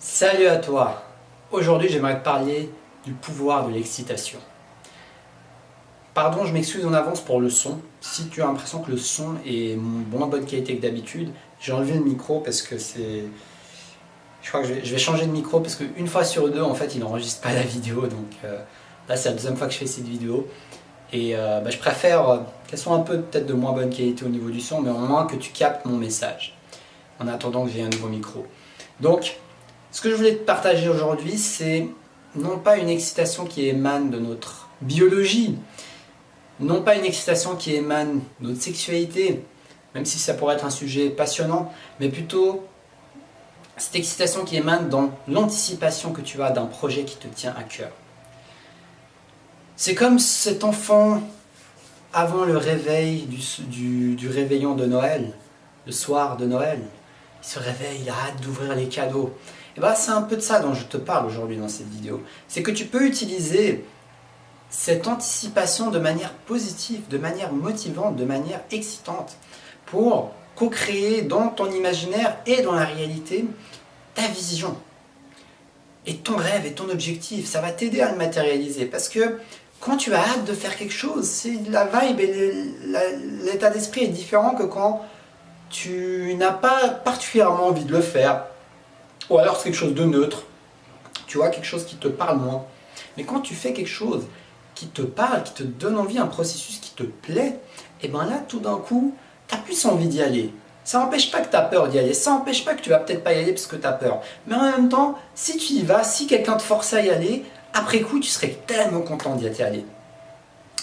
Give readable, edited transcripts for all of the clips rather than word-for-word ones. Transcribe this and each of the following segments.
Salut à toi! Aujourd'hui, j'aimerais te parler du pouvoir de l'excitation. Pardon, je m'excuse en avance pour le son. Si tu as l'impression que le son est moins bonne qualité que d'habitude, j'ai enlevé le micro parce que c'est... Je crois que je vais changer de micro parce qu'une fois sur deux, en fait, il n'enregistre pas la vidéo. Donc là, c'est la deuxième fois que je fais cette vidéo. Et je préfère qu'elle soit un peu peut-être de moins bonne qualité au niveau du son, mais au moins que tu captes mon message. En attendant que j'ai un nouveau micro. Donc, ce que je voulais te partager aujourd'hui, c'est non pas une excitation qui émane de notre biologie, non pas une excitation qui émane de notre sexualité, même si ça pourrait être un sujet passionnant, mais plutôt cette excitation qui émane dans l'anticipation que tu as d'un projet qui te tient à cœur. C'est comme cet enfant avant le réveil du réveillon de Noël, le soir de Noël. Il se réveille, il a hâte d'ouvrir les cadeaux. Et bien c'est un peu de ça dont je te parle aujourd'hui dans cette vidéo. C'est que tu peux utiliser cette anticipation de manière positive, de manière motivante, de manière excitante pour co-créer dans ton imaginaire et dans la réalité ta vision. Et ton rêve et ton objectif, ça va t'aider à le matérialiser. Parce que quand tu as hâte de faire quelque chose, c'est la vibe et l'état d'esprit est différent que quand tu n'as pas particulièrement envie de le faire. Ou alors c'est quelque chose de neutre, tu vois, quelque chose qui te parle moins. Mais quand tu fais quelque chose qui te parle, qui te donne envie, un processus qui te plaît, et bien là, tout d'un coup, tu as plus envie d'y aller. Ça n'empêche pas que tu as peur d'y aller, ça n'empêche pas que tu vas peut-être pas y aller parce que tu as peur. Mais en même temps, si tu y vas, si quelqu'un te force à y aller, après coup, tu serais tellement content d'y aller.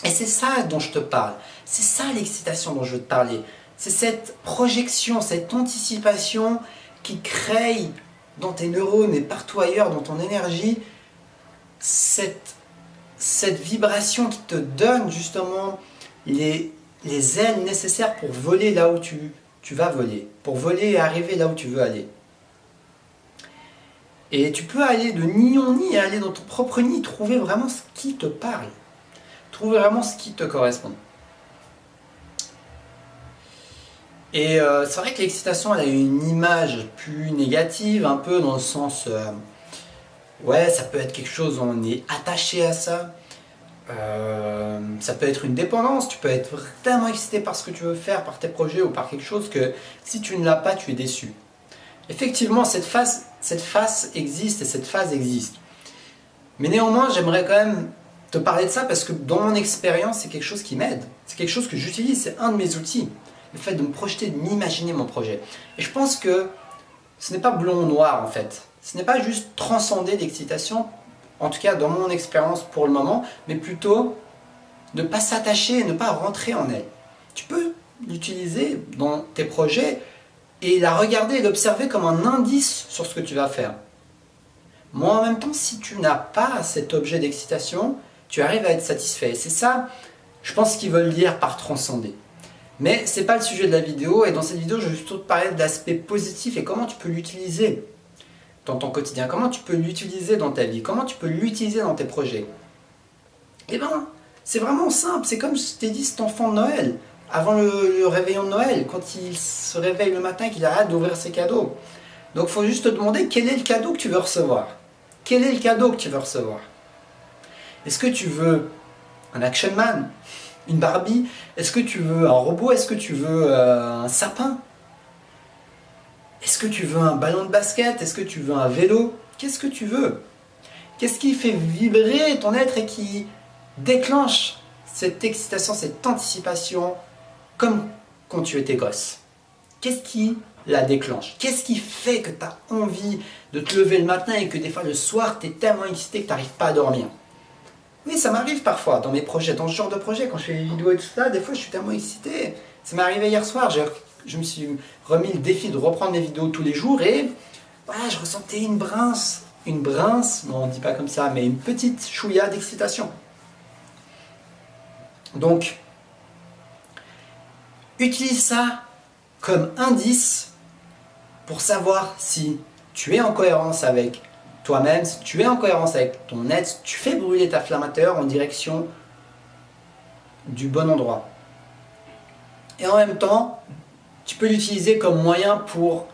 Et c'est ça dont je te parle. C'est ça l'excitation dont je veux te parler. C'est cette projection, cette anticipation qui crée dans tes neurones et partout ailleurs, dans ton énergie, cette vibration qui te donne justement les ailes nécessaires pour voler là où tu vas voler, pour voler et arriver là où tu veux aller. Et tu peux aller de nid en nid, aller dans ton propre nid, trouver vraiment ce qui te parle, trouver vraiment ce qui te correspond. Et c'est vrai que l'excitation, elle a une image plus négative, un peu dans le sens... ouais, ça peut être quelque chose où on est attaché à ça. Ça peut être une dépendance, tu peux être tellement excité par ce que tu veux faire, par tes projets ou par quelque chose que si tu ne l'as pas, tu es déçu. Effectivement, cette phase existe et cette phase existe. Mais néanmoins, j'aimerais quand même te parler de ça parce que dans mon expérience, c'est quelque chose qui m'aide. C'est quelque chose que j'utilise, c'est un de mes outils. Le fait de me projeter, de m'imaginer mon projet. Et je pense que ce n'est pas blond ou noir en fait. Ce n'est pas juste transcender l'excitation, en tout cas dans mon expérience pour le moment, mais plutôt ne pas s'attacher et ne pas rentrer en elle. Tu peux l'utiliser dans tes projets et la regarder et l'observer comme un indice sur ce que tu vas faire. Moi en même temps, si tu n'as pas cet objet d'excitation, tu arrives à être satisfait. C'est ça, je pense qu'ils veulent dire par transcender. Mais ce n'est pas le sujet de la vidéo, et dans cette vidéo, je vais surtout te parler de l'aspect positif et comment tu peux l'utiliser dans ton quotidien, comment tu peux l'utiliser dans ta vie, comment tu peux l'utiliser dans tes projets. Eh bien, c'est vraiment simple, c'est comme je t'ai dit, cet enfant de Noël, avant le réveillon de Noël, quand il se réveille le matin et qu'il a hâte d'ouvrir ses cadeaux. Donc il faut juste te demander quel est le cadeau que tu veux recevoir. Quel est le cadeau que tu veux recevoir? Est-ce que tu veux un Action Man? Une Barbie? Est-ce que tu veux un robot? Est-ce que tu veux un sapin? Est-ce que tu veux un ballon de basket? Est-ce que tu veux un vélo? Qu'est-ce que tu veux? Qu'est-ce qui fait vibrer ton être et qui déclenche cette excitation, cette anticipation comme quand tu étais gosse? Qu'est-ce qui la déclenche? Qu'est-ce qui fait que tu as envie de te lever le matin et que des fois le soir tu es tellement excité que tu n'arrives pas à dormir? Oui, ça m'arrive parfois dans mes projets, dans ce genre de projet, quand je fais des vidéos et tout ça, des fois je suis tellement excité. Ça m'est arrivé hier soir, je me suis remis le défi de reprendre mes vidéos tous les jours et voilà, je ressentais une brince, non on ne dit pas comme ça, mais une petite chouïa d'excitation. Donc, utilise ça comme indice pour savoir si tu es en cohérence avec toi-même, si tu es en cohérence avec ton être, si tu fais brûler ta flammateur en direction du bon endroit. Et en même temps, tu peux l'utiliser comme moyen pour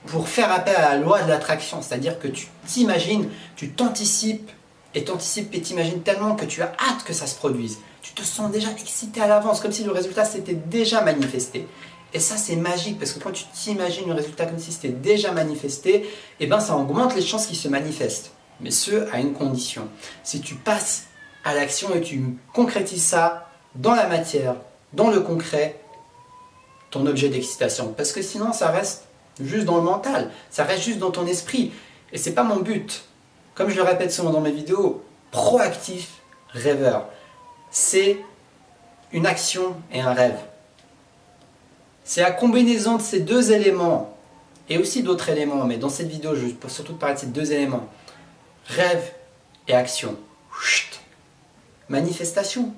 pour faire appel à la loi de l'attraction, c'est-à-dire que tu t'imagines, tu t'anticipes et t'imagines tellement que tu as hâte que ça se produise. Tu te sens déjà excité à l'avance, comme si le résultat s'était déjà manifesté. Et ça, c'est magique, parce que quand tu t'imagines le résultat comme si c'était déjà manifesté, eh ben, ça augmente les chances qu'il se manifeste. Mais ce, à une condition. Si tu passes à l'action et tu concrétises ça dans la matière, dans le concret, ton objet d'excitation. Parce que sinon, ça reste juste dans le mental, ça reste juste dans ton esprit. Et c'est pas mon but. Comme je le répète souvent dans mes vidéos, proactif, rêveur. C'est une action et un rêve. C'est la combinaison de ces deux éléments, et aussi d'autres éléments, mais dans cette vidéo, je vais surtout te parler de ces deux éléments. Rêve et action. Chut. Manifestation.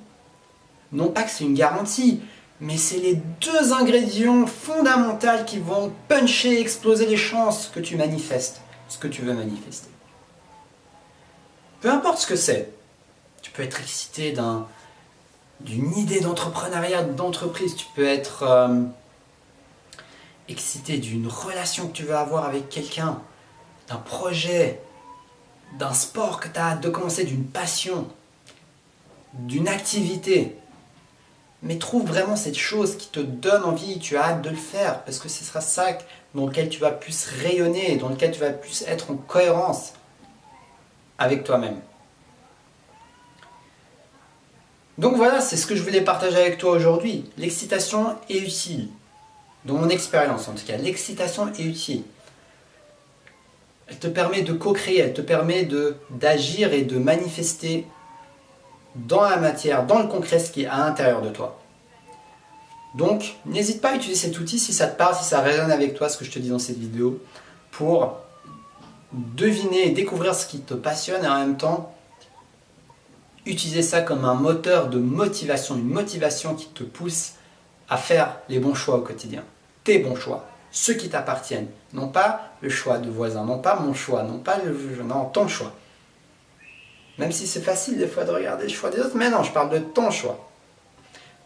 Non pas que c'est une garantie, mais c'est les deux ingrédients fondamentaux qui vont puncher, exploser les chances que tu manifestes ce que tu veux manifester. Peu importe ce que c'est, tu peux être excité d'une idée d'entrepreneuriat, d'entreprise, tu peux être excité d'une relation que tu veux avoir avec quelqu'un, d'un projet, d'un sport que tu as hâte de commencer, d'une passion, d'une activité. Mais trouve vraiment cette chose qui te donne envie, tu as hâte de le faire, parce que ce sera ça dans lequel tu vas plus rayonner, dans lequel tu vas plus être en cohérence avec toi-même. Donc voilà, c'est ce que je voulais partager avec toi aujourd'hui. L'excitation est utile. Dans mon expérience en tout cas, l'excitation est utile. Elle te permet de co-créer, elle te permet d'agir et de manifester dans la matière, dans le concret, ce qui est à l'intérieur de toi. Donc, n'hésite pas à utiliser cet outil si ça te parle, si ça résonne avec toi, ce que je te dis dans cette vidéo, pour deviner et découvrir ce qui te passionne et en même temps, utiliser ça comme un moteur de motivation, une motivation qui te pousse à faire les bons choix au quotidien. Tes bons choix, ceux qui t'appartiennent. Non pas le choix de voisin, non pas mon choix, non pas non, ton choix. Même si c'est facile des fois de regarder le choix des autres, mais non, je parle de ton choix.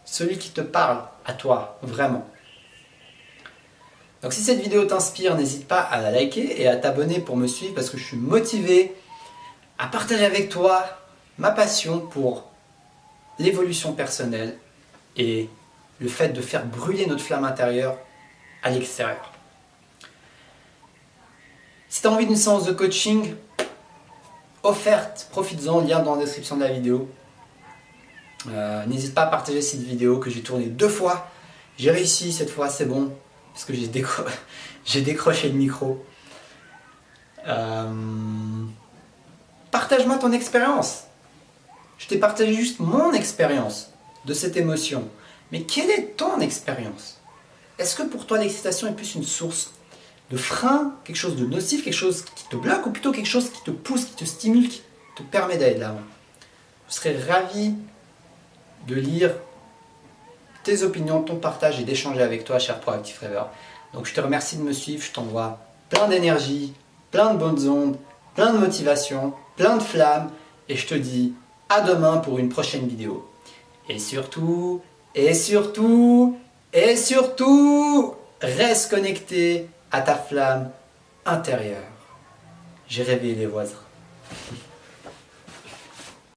Celui qui te parle à toi, vraiment. Donc si cette vidéo t'inspire, n'hésite pas à la liker et à t'abonner pour me suivre parce que je suis motivé à partager avec toi ma passion pour l'évolution personnelle et le fait de faire brûler notre flamme intérieure à l'extérieur. Si tu as envie d'une séance de coaching offerte, profites-en, lien dans la description de la vidéo. N'hésite pas à partager cette vidéo que j'ai tournée 2 fois. J'ai réussi cette fois, c'est bon, parce que j'ai décroché le micro. Partage-moi ton expérience. Je t'ai partagé juste mon expérience de cette émotion. Mais quelle est ton expérience? Est-ce que pour toi l'excitation est plus une source de frein, quelque chose de nocif, quelque chose qui te bloque, ou plutôt quelque chose qui te pousse, qui te stimule, qui te permet d'aller de l'avant? Je serais ravi de lire tes opinions, ton partage et d'échanger avec toi, cher Proactif Rêveur. Donc je te remercie de me suivre, je t'envoie plein d'énergie, plein de bonnes ondes, plein de motivation, plein de flammes, et je te dis à demain pour une prochaine vidéo. Et surtout, reste connecté à ta flamme intérieure. J'ai réveillé les voisins.